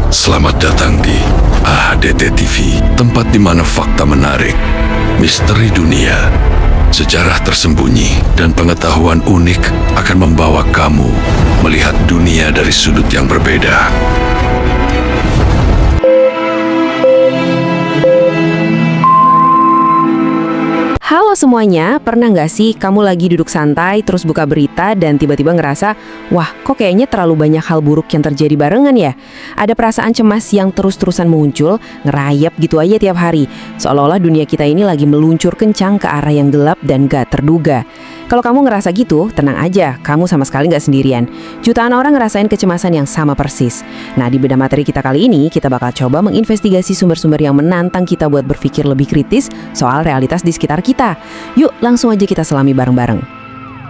Selamat datang di AHDT TV, tempat di mana fakta menarik, misteri dunia, sejarah tersembunyi, dan pengetahuan unik akan membawa kamu melihat dunia dari sudut yang berbeda. Halo semuanya, pernah nggak sih kamu lagi duduk santai terus buka berita dan tiba-tiba ngerasa, wah kok kayaknya terlalu banyak hal buruk yang terjadi barengan ya? Ada perasaan cemas yang terus-terusan muncul, ngerayap gitu aja tiap hari. Seolah-olah dunia kita ini lagi meluncur kencang ke arah yang gelap dan gak terduga. Kalau kamu ngerasa gitu, tenang aja, kamu sama sekali nggak sendirian. Jutaan orang ngerasain kecemasan yang sama persis. Nah, di bedah materi kita kali ini, kita bakal coba menginvestigasi sumber-sumber yang menantang kita buat berpikir lebih kritis soal realitas di sekitar kita. Yuk, langsung aja kita selami bareng-bareng.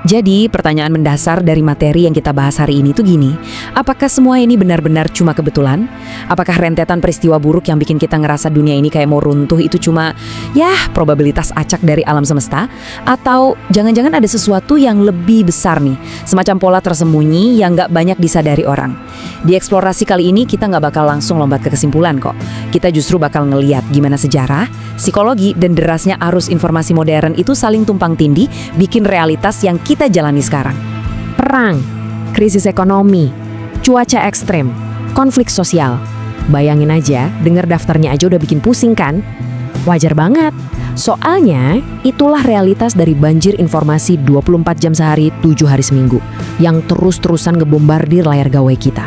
Jadi, pertanyaan mendasar dari materi yang kita bahas hari ini tuh gini, apakah semua ini benar-benar cuma kebetulan? Apakah rentetan peristiwa buruk yang bikin kita ngerasa dunia ini kayak mau runtuh itu cuma, probabilitas acak dari alam semesta? Atau jangan-jangan ada sesuatu yang lebih besar nih, semacam pola tersembunyi yang nggak banyak disadari orang? Di eksplorasi kali ini kita nggak bakal langsung lompat ke kesimpulan kok. Kita justru bakal ngeliat gimana sejarah, psikologi, dan derasnya arus informasi modern itu saling tumpang tindih bikin realitas yang kita jalani sekarang. Perang, krisis ekonomi, cuaca ekstrem, konflik sosial. Bayangin aja, denger daftarnya aja udah bikin pusing kan? Wajar banget. Soalnya, itulah realitas dari banjir informasi 24 jam sehari, 7 hari seminggu, yang terus-terusan ngebombardir layar gawai kita.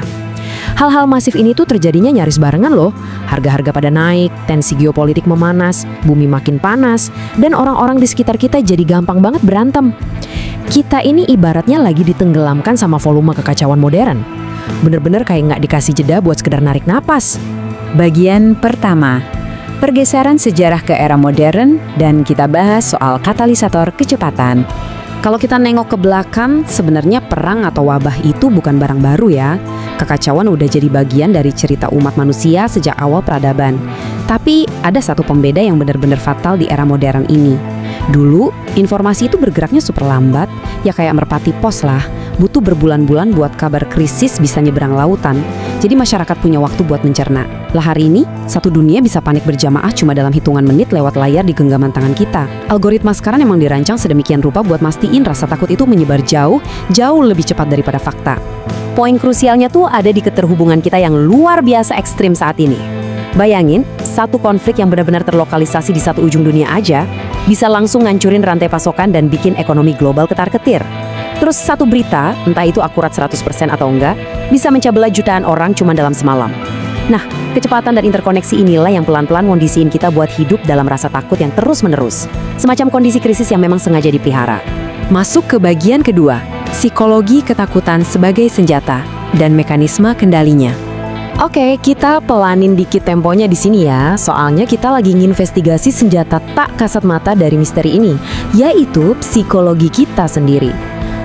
Hal-hal masif ini tuh terjadinya nyaris barengan loh. Harga-harga pada naik, tensi geopolitik memanas, bumi makin panas, dan orang-orang di sekitar kita jadi gampang banget berantem. Kita ini ibaratnya lagi ditenggelamkan sama volume kekacauan modern. Bener-bener kayak nggak dikasih jeda buat sekedar narik napas. Bagian pertama, pergeseran sejarah ke era modern, dan kita bahas soal katalisator kecepatan. Kalau kita nengok ke belakang, sebenarnya perang atau wabah itu bukan barang baru ya. Kekacauan udah jadi bagian dari cerita umat manusia sejak awal peradaban. Tapi ada satu pembeda yang benar-benar fatal di era modern ini. Dulu, informasi itu bergeraknya super lambat, ya kayak merpati pos lah. Butuh berbulan-bulan buat kabar krisis bisa nyebrang lautan. Jadi masyarakat punya waktu buat mencerna. Lah hari ini, satu dunia bisa panik berjamaah cuma dalam hitungan menit lewat layar di genggaman tangan kita. Algoritma sekarang emang dirancang sedemikian rupa buat mastiin rasa takut itu menyebar jauh lebih cepat daripada fakta. Poin krusialnya tuh ada di keterhubungan kita yang luar biasa ekstrim saat ini. Bayangin, satu konflik yang benar-benar terlokalisasi di satu ujung dunia aja bisa langsung ngancurin rantai pasokan dan bikin ekonomi global ketar-ketir. Terus satu berita, entah itu akurat 100% atau enggak, bisa mencabla belah jutaan orang cuma dalam semalam. Nah, kecepatan dan interkoneksi inilah yang pelan-pelan ngondisiin kita buat hidup dalam rasa takut yang terus-menerus. Semacam kondisi krisis yang memang sengaja dipelihara. Masuk ke bagian kedua, psikologi ketakutan sebagai senjata dan mekanisme kendalinya. Oke, kita pelanin dikit temponya di sini ya, soalnya kita lagi nginvestigasi senjata tak kasat mata dari misteri ini, yaitu psikologi kita sendiri.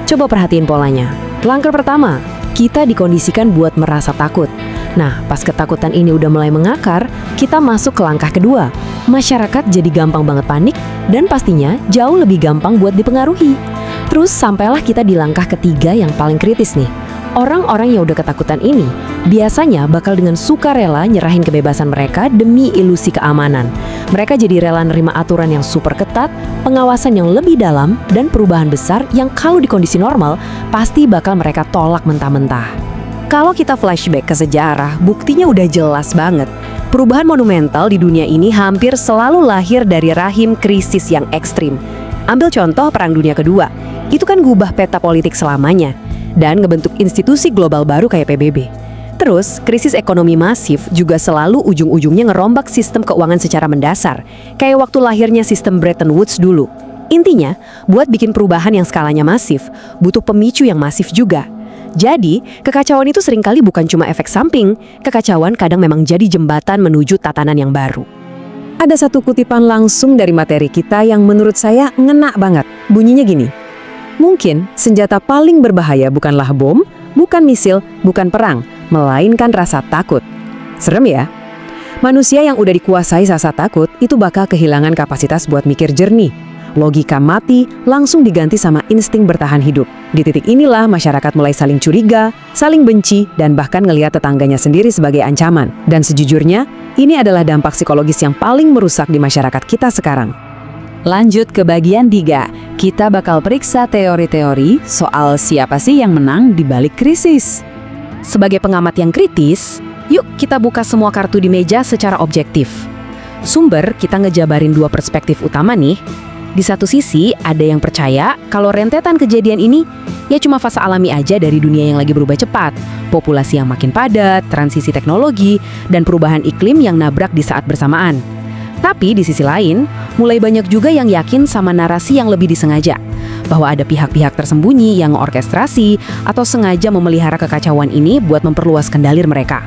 Coba perhatiin polanya. Langkah pertama, kita dikondisikan buat merasa takut. Nah, pas ketakutan ini udah mulai mengakar, kita masuk ke langkah kedua. Masyarakat jadi gampang banget panik, dan pastinya jauh lebih gampang buat dipengaruhi. Terus sampailah kita di langkah ketiga yang paling kritis nih. Orang-orang yang udah ketakutan ini biasanya bakal dengan sukarela nyerahin kebebasan mereka demi ilusi keamanan. Mereka jadi rela nerima aturan yang super ketat, pengawasan yang lebih dalam, dan perubahan besar yang kalau di kondisi normal pasti bakal mereka tolak mentah-mentah. Kalau kita flashback ke sejarah, buktinya udah jelas banget. Perubahan monumental di dunia ini hampir selalu lahir dari rahim krisis yang ekstrim. Ambil contoh Perang Dunia Kedua, itu kan ngubah peta politik selamanya dan ngebentuk institusi global baru kayak PBB. Terus, krisis ekonomi masif juga selalu ujung-ujungnya ngerombak sistem keuangan secara mendasar, kayak waktu lahirnya sistem Bretton Woods dulu. Intinya, buat bikin perubahan yang skalanya masif, butuh pemicu yang masif juga. Jadi, kekacauan itu seringkali bukan cuma efek samping, kekacauan kadang memang jadi jembatan menuju tatanan yang baru. Ada satu kutipan langsung dari materi kita yang menurut saya ngena banget. Bunyinya gini, mungkin senjata paling berbahaya bukanlah bom, bukan misil, bukan perang, melainkan rasa takut. Serem ya? Manusia yang udah dikuasai rasa takut itu bakal kehilangan kapasitas buat mikir jernih. Logika mati langsung diganti sama insting bertahan hidup. Di titik inilah masyarakat mulai saling curiga, saling benci, dan bahkan ngelihat tetangganya sendiri sebagai ancaman. Dan sejujurnya, ini adalah dampak psikologis yang paling merusak di masyarakat kita sekarang. Lanjut ke bagian 3, kita bakal periksa teori-teori soal siapa sih yang menang di balik krisis. Sebagai pengamat yang kritis, yuk kita buka semua kartu di meja secara objektif. Sumber kita ngejabarin 2 perspektif utama nih. Di satu sisi, ada yang percaya kalau rentetan kejadian ini ya cuma fase alami aja dari dunia yang lagi berubah cepat. Populasi yang makin padat, transisi teknologi, dan perubahan iklim yang nabrak di saat bersamaan. Tapi di sisi lain, mulai banyak juga yang yakin sama narasi yang lebih disengaja. Bahwa ada pihak-pihak tersembunyi yang orkestrasi atau sengaja memelihara kekacauan ini buat memperluas kendalir mereka.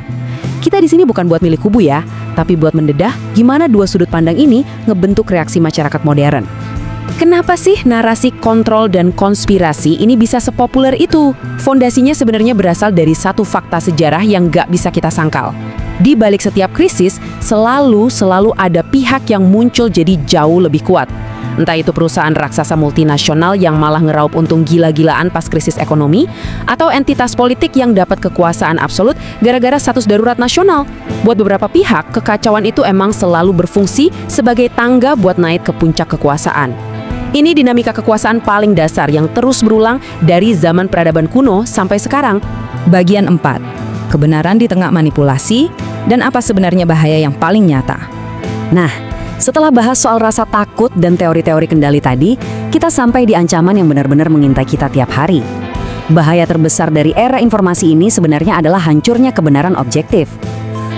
Kita di sini bukan buat milih kubu ya, tapi buat mendedah gimana 2 sudut pandang ini ngebentuk reaksi masyarakat modern. Kenapa sih narasi kontrol dan konspirasi ini bisa sepopuler itu? Fondasinya sebenarnya berasal dari satu fakta sejarah yang gak bisa kita sangkal. Di balik setiap krisis, selalu ada pihak yang muncul jadi jauh lebih kuat. Entah itu perusahaan raksasa multinasional yang malah ngeraup untung gila-gilaan pas krisis ekonomi, atau entitas politik yang dapat kekuasaan absolut gara-gara status darurat nasional. Buat beberapa pihak, kekacauan itu emang selalu berfungsi sebagai tangga buat naik ke puncak kekuasaan. Ini dinamika kekuasaan paling dasar yang terus berulang dari zaman peradaban kuno sampai sekarang. Bagian 4, kebenaran di tengah manipulasi dan apa sebenarnya bahaya yang paling nyata. Nah, setelah bahas soal rasa takut dan teori-teori kendali tadi, kita sampai di ancaman yang benar-benar mengintai kita tiap hari. Bahaya terbesar dari era informasi ini sebenarnya adalah hancurnya kebenaran objektif.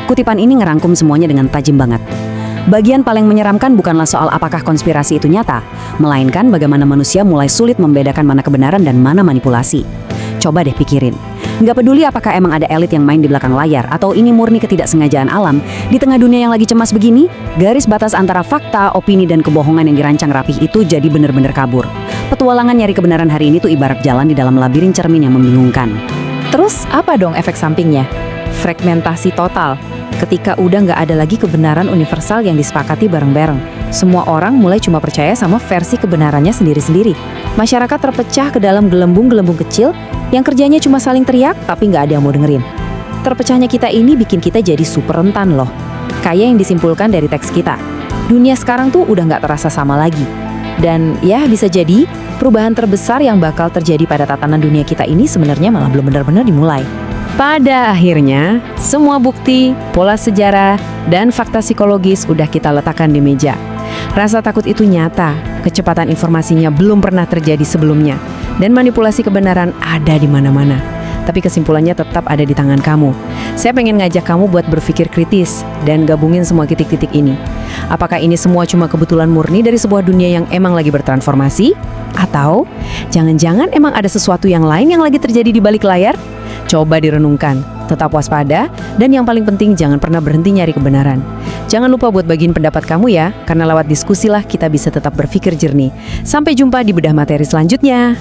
Kutipan ini ngerangkum semuanya dengan tajam banget. Bagian paling menyeramkan bukanlah soal apakah konspirasi itu nyata, melainkan bagaimana manusia mulai sulit membedakan mana kebenaran dan mana manipulasi. Coba deh pikirin. Nggak peduli apakah emang ada elit yang main di belakang layar atau ini murni ketidaksengajaan alam, di tengah dunia yang lagi cemas begini, garis batas antara fakta, opini, dan kebohongan yang dirancang rapih itu jadi bener-bener kabur. Petualangan nyari kebenaran hari ini tuh ibarat jalan di dalam labirin cermin yang membingungkan. Terus apa dong efek sampingnya? Fragmentasi total. Ketika udah nggak ada lagi kebenaran universal yang disepakati bareng-bareng, semua orang mulai cuma percaya sama versi kebenarannya sendiri-sendiri. Masyarakat terpecah ke dalam gelembung-gelembung kecil yang kerjanya cuma saling teriak tapi nggak ada yang mau dengerin. Terpecahnya kita ini bikin kita jadi super rentan loh. Kayak yang disimpulkan dari teks kita. Dunia sekarang tuh udah nggak terasa sama lagi. Dan ya bisa jadi perubahan terbesar yang bakal terjadi pada tatanan dunia kita ini sebenarnya malah belum benar-benar dimulai. Pada akhirnya, semua bukti, pola sejarah, dan fakta psikologis udah kita letakkan di meja. Rasa takut itu nyata, kecepatan informasinya belum pernah terjadi sebelumnya, dan manipulasi kebenaran ada di mana-mana. Tapi kesimpulannya tetap ada di tangan kamu. Saya pengen ngajak kamu buat berpikir kritis dan gabungin semua titik-titik ini. Apakah ini semua cuma kebetulan murni dari sebuah dunia yang emang lagi bertransformasi? Atau jangan-jangan emang ada sesuatu yang lain yang lagi terjadi di balik layar? Coba direnungkan, tetap waspada, dan yang paling penting jangan pernah berhenti nyari kebenaran. Jangan lupa buat bagiin pendapat kamu ya, karena lewat diskusilah kita bisa tetap berpikir jernih. Sampai jumpa di bedah materi selanjutnya.